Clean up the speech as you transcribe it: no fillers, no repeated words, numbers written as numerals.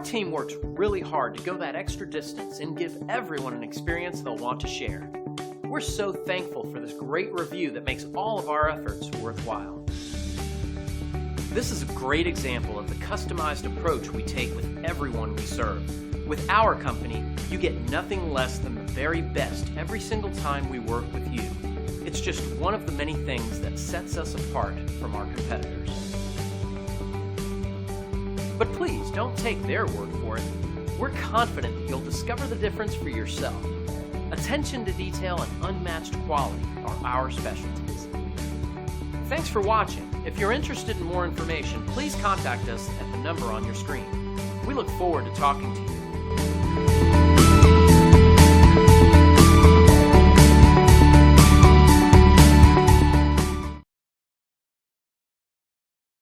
team works really hard to go that extra distance and give everyone an experience they'll want to share. We're so thankful for this great review that makes all of our efforts worthwhile. This is a great example of the customized approach we take with everyone we serve. With our company, you get nothing less than the very best every single time we work with you. It's just one of the many things that sets us apart from our competitors. But please don't take their word for it. We're confident that you'll discover the difference for yourself. Attention to detail and unmatched quality are our specialties. Thanks for watching. If you're interested in more information, please contact us at the number on your screen. We look forward to talking to you